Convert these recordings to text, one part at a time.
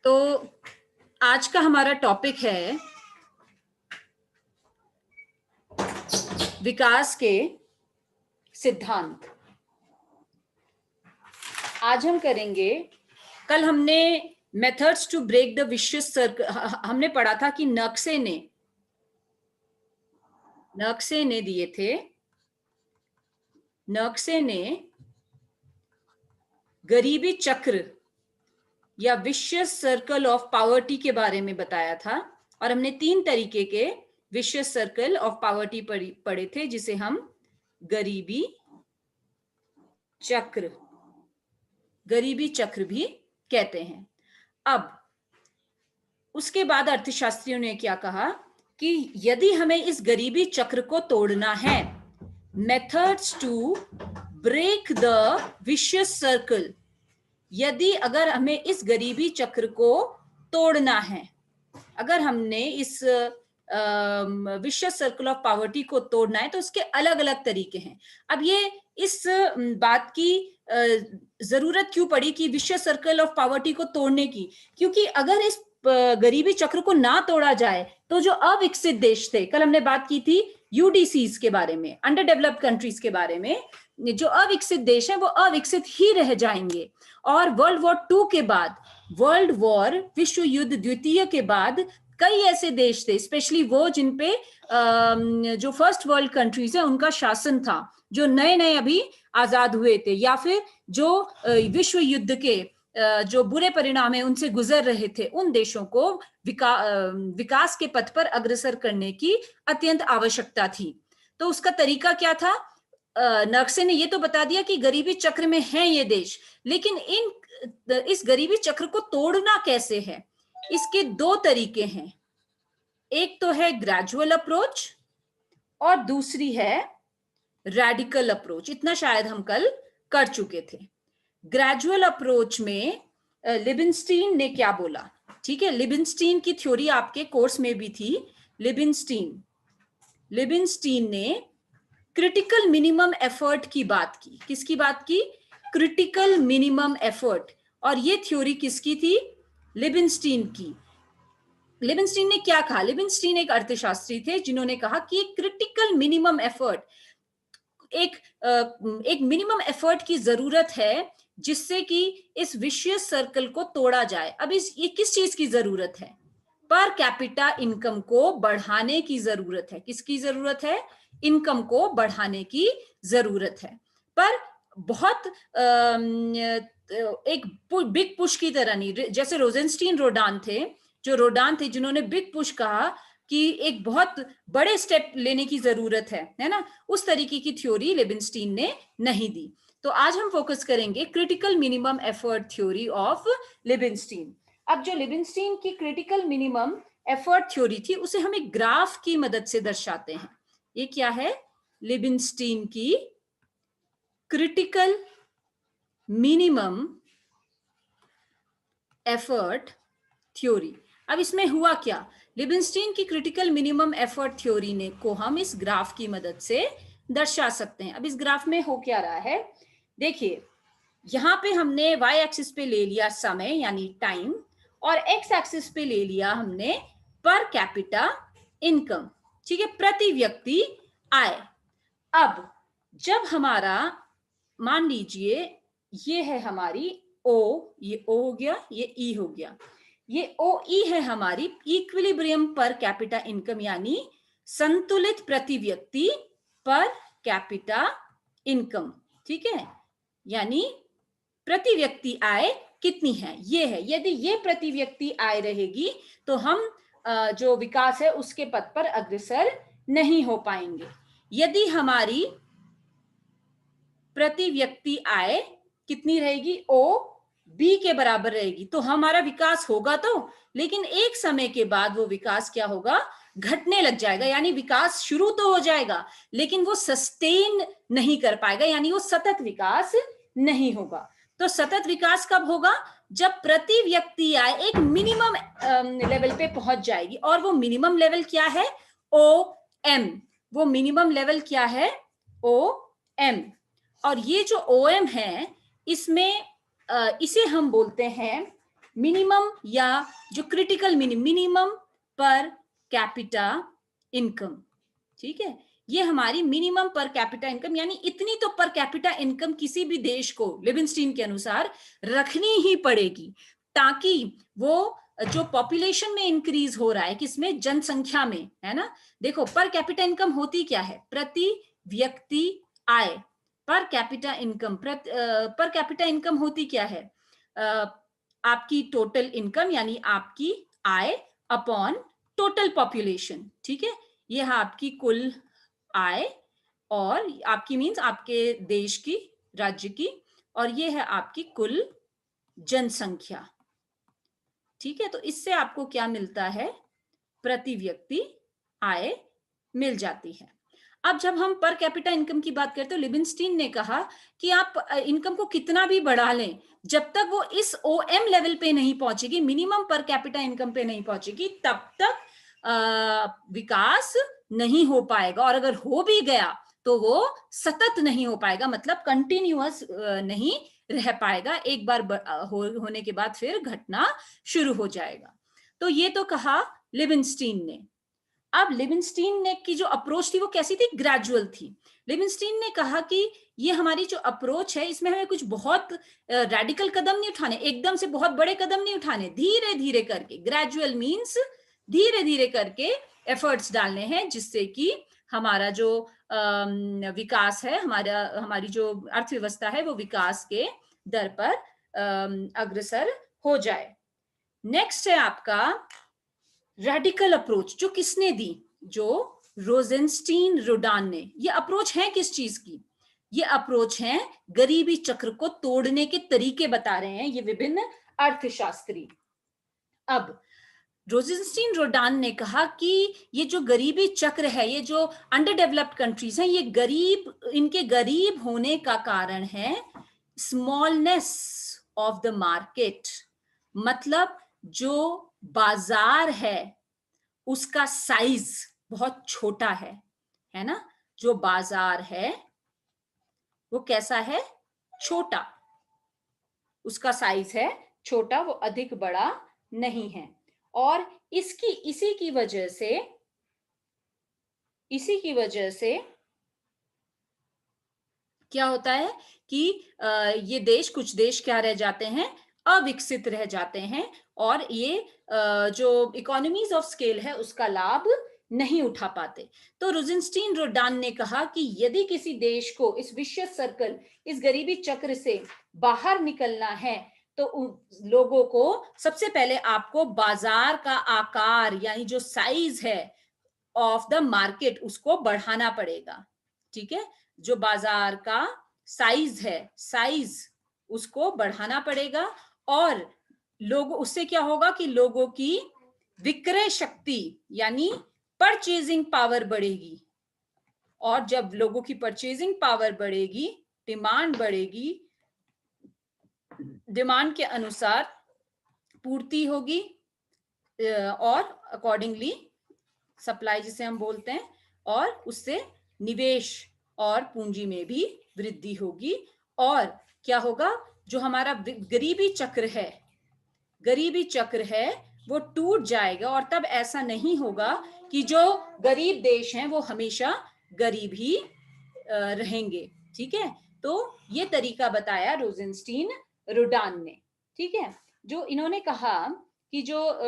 तो आज का हमारा टॉपिक है विकास के सिद्धांत। आज हम करेंगे, कल हमने methods to break the vicious circle हमने पढ़ा था कि नक्शे ने दिए थे। नक्शे ने गरीबी चक्र या विशियस सर्कल ऑफ पॉवर्टी के बारे में बताया था और हमने 3 तरीके के विशियस सर्कल ऑफ पॉवर्टी पढ़े थे, जिसे हम गरीबी चक्र भी कहते हैं। अब उसके बाद अर्थशास्त्रियों ने क्या कहा कि यदि हमें इस गरीबी चक्र को तोड़ना है, methods to break the vicious circle, अगर हमें इस गरीबी चक्र को तोड़ना है, अगर हमने इस विशियस सर्कल ऑफ पॉवर्टी को तोड़ना है तो उसके अलग अलग तरीके हैं। अब ये इस बात की जरूरत क्यों पड़ी कि विशियस सर्कल ऑफ पॉवर्टी को तोड़ने की, क्योंकि अगर इस गरीबी चक्र को ना तोड़ा जाए तो जो अविकसित देश थे, कल हमने बात की थी यूडीसीज के बारे में, अंडर डेवलप्ड कंट्रीज के बारे में, जो अविकसित देश हैं वो अविकसित ही रह जाएंगे। और वर्ल्ड वॉर 2 के बाद, विश्व युद्ध द्वितीय के बाद कई ऐसे देश थे, स्पेशली वो जिनपे जो फर्स्ट वर्ल्ड कंट्रीज है उनका शासन था, जो नए नए अभी आजाद हुए थे, या फिर जो विश्व युद्ध के जो बुरे परिणाम है उनसे गुजर रहे थे, उन देशों को विकास के पथ पर अग्रसर करने की अत्यंत आवश्यकता थी। तो उसका तरीका क्या था? नक्शे ने ये तो बता दिया कि गरीबी चक्र में है ये देश, लेकिन इस गरीबी चक्र को तोड़ना कैसे है? इसके 2 तरीके हैं। एक तो है ग्रेजुअल अप्रोच और दूसरी है रैडिकल अप्रोच। इतना शायद हम कल कर चुके थे। ग्रेजुअल अप्रोच में लिबिनस्टीन ने क्या बोला? ठीक है, लिबिनस्टीन की थ्योरी आपके कोर्स में भी थी। लिबिनस्टीन ने क्रिटिकल मिनिमम एफर्ट की बात की। किसकी बात की? Critical minimum effort. और ये थ्योरी किसकी थी? लिबिनस्टीन की। लिबिनस्टीन ने क्या कहा? लिबिनस्टीन एक अर्थशास्त्री थे जिन्होंने कहा कि क्रिटिकल मिनिमम एफर्ट, एक मिनिमम एफर्ट की जरूरत है जिससे कि इस विशियस सर्कल को तोड़ा जाए। अब ये किस चीज की जरूरत है? पर कैपिटा इनकम को बढ़ाने की जरूरत है। किसकी जरूरत है? इनकम को बढ़ाने की जरूरत है। पर बहुत एक बिग पुश की तरह नहीं, जैसे रोजेनस्टीन रोडान थे जिन्होंने बिग पुश कहा कि एक बहुत बड़े स्टेप लेने की जरूरत है ना, उस तरीके की थ्योरी लिबिनस्टीन ने नहीं दी। तो आज हम फोकस करेंगे critical minimum effort theory of Leibenstein. अब जो लिबिनस्टीन की क्रिटिकल मिनिमम एफर्ट थ्योरी थी उसे हम एक ग्राफ की मदद से दर्शाते हैं। ये क्या है? लिबिनस्टीन की क्रिटिकल मिनिमम एफर्ट थ्योरी। अब इसमें हुआ क्या? लिबिनस्टीन की क्रिटिकल मिनिमम एफर्ट थ्योरी ने को हम इस ग्राफ की मदद से दर्शा सकते हैं। अब इस ग्राफ में हो क्या रहा है? देखिए, यहां पे हमने y एक्सिस पे ले लिया समय यानी टाइम, और x एक्सिस पे ले लिया हमने पर कैपिटा इनकम। ठीक है, प्रति व्यक्ति आय। अब जब हमारा, मान लीजिए ये है हमारी O, ये O हो गया, ये E हो गया, ये OE है हमारी इक्विलिब्रियम पर कैपिटा इनकम, यानी संतुलित प्रति व्यक्ति पर कैपिटा इनकम। ठीक है, यानी प्रति व्यक्ति आय कितनी है, ये है। यदि ये प्रति व्यक्ति आय रहेगी तो हम जो विकास है उसके पथ पर अग्रसर नहीं हो पाएंगे। यदि हमारी प्रति व्यक्ति आय कितनी रहेगी? OB के बराबर रहेगी तो हमारा विकास होगा तो, लेकिन एक समय के बाद वो विकास क्या होगा? घटने लग जाएगा। यानी विकास शुरू तो हो जाएगा लेकिन वो सस्टेन नहीं कर पाएगा, यानी वो सतत विकास नहीं होगा। तो सतत विकास कब होगा? जब प्रति व्यक्ति आय एक मिनिमम लेवल पे पहुंच जाएगी। और वो मिनिमम लेवल क्या है? OM। वो मिनिमम लेवल क्या है? OM। और ये जो OM है, इसमें इसे हम बोलते हैं मिनिमम या जो क्रिटिकल मिनिमम पर कैपिटा इनकम, ठीक है, ये हमारी मिनिमम पर कैपिटा इनकम, यानी इतनी तो पर कैपिटा इनकम किसी भी देश को लिविंगस्टीन के अनुसार रखनी ही पड़ेगी, ताकि वो जो पॉपुलेशन में इंक्रीज हो रहा है, किसमें, जनसंख्या में, है ना। देखो पर कैपिटा इनकम होती क्या है, प्रति व्यक्ति आय, per capita income, per capita income होती क्या है, आपकी टोटल इनकम यानी आपकी आय अपॉन टोटल पॉपुलेशन, ठीक है। ये है आपकी कुल आय, और आपकी मीन्स आपके देश की, राज्य की, और ये है आपकी कुल जनसंख्या, ठीक है। तो इससे आपको क्या मिलता है, प्रति व्यक्ति आय मिल जाती है। अब जब हम पर कैपिटा इनकम की बात करते हैं, लिविंगस्टीन ने कहा कि आप इनकम को कितना भी बढ़ा लें, जब तक वो इस ओएम लेवल पे नहीं पहुंचेगी, मिनिमम पर कैपिटा इनकम पे नहीं पहुंचेगी, तब तक विकास नहीं हो पाएगा, और अगर हो भी गया तो वो सतत नहीं हो पाएगा, मतलब कंटिन्यूअस नहीं रह पाएगा, एक बार होने के बाद फिर घटना शुरू हो जाएगा। तो ये तो कहा लिविंगस्टीन ने। अब लिविंगस्टीन ने की जो अप्रोच थी वो कैसी थी, ग्रेजुअल थी। लिविंगस्टीन ने कहा कि ये हमारी जो अप्रोच है, इसमें हमें कुछ बहुत रेडिकल कदम नहीं उठाने, एकदम से बहुत बड़े कदम नहीं उठाने, धीरे धीरे करके, ग्रेजुअल मीन्स धीरे धीरे करके एफर्ट्स डालने हैं, जिससे कि हमारा जो विकास है, हमारी जो अर्थव्यवस्था है, वो विकास के दर पर अग्रसर हो जाए। नेक्स्ट है आपका रेडिकल अप्रोच, जो किसने दी, जो रोजेंस्टीन रोडान ने। ये अप्रोच है किस चीज की, ये अप्रोच है गरीबी चक्र को तोड़ने के तरीके बता रहे हैं ये विभिन्न अर्थशास्त्री। अब रोजेंस्टीन रोडान ने कहा कि ये जो गरीबी चक्र है, ये जो अंडर डेवलप्ड कंट्रीज हैं, ये इनके गरीब होने का कारण है स्मॉलनेस ऑफ द मार्केट, मतलब जो बाजार है उसका साइज बहुत छोटा है ना। जो बाजार है वो कैसा है, छोटा, उसका साइज है छोटा, वो अधिक बड़ा नहीं है। और इसी की वजह से क्या होता है कि ये देश, कुछ देश क्या रह जाते हैं, अविकसित रह जाते हैं, और ये जो इकोनॉमीज ऑफ स्केल है उसका लाभ नहीं उठा पाते। तो रोजेंस्टीन रोडान ने कहा कि यदि किसी देश को इस विशियस सर्कल, इस गरीबी चक्र से बाहर निकलना है, तो लोगों को सबसे पहले आपको बाजार का आकार, यानी जो साइज है ऑफ द मार्केट, उसको बढ़ाना पड़ेगा, ठीक है। जो बाजार का साइज है, साइज उसको बढ़ाना पड़ेगा, और उससे क्या होगा कि लोगों की विक्रय शक्ति यानी परचेजिंग पावर बढ़ेगी, और जब लोगों की परचेजिंग पावर बढ़ेगी, डिमांड बढ़ेगी, डिमांड के अनुसार पूर्ति होगी, और अकॉर्डिंगली सप्लाई जिसे हम बोलते हैं, और उससे निवेश और पूंजी में भी वृद्धि होगी। और क्या होगा, जो हमारा गरीबी चक्र है वो टूट जाएगा, और तब ऐसा नहीं होगा कि जो गरीब देश हैं वो हमेशा गरीब ही रहेंगे, ठीक है। तो ये तरीका बताया रोजेंस्टीन रोडान ने, ठीक है। जो इन्होंने कहा कि जो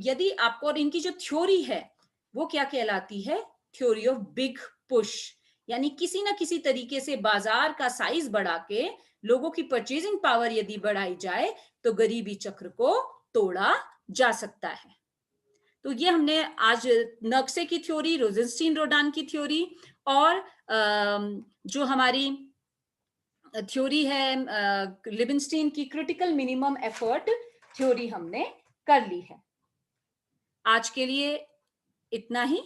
यदि आपको, और इनकी जो थ्योरी है वो क्या कहलाती है, थ्योरी ऑफ बिग पुश, यानी किसी ना किसी तरीके से बाजार का साइज बढ़ा के लोगों की परचेजिंग पावर यदि बढ़ाई जाए तो गरीबी चक्र को तोड़ा जा सकता है। तो ये हमने आज नक्शे की थ्योरी, रोजेंस्टीन रोडान की थ्योरी, और जो हमारी थ्योरी है लिविंगस्टीन की क्रिटिकल मिनिमम एफर्ट थ्योरी हमने कर ली है। आज के लिए इतना ही।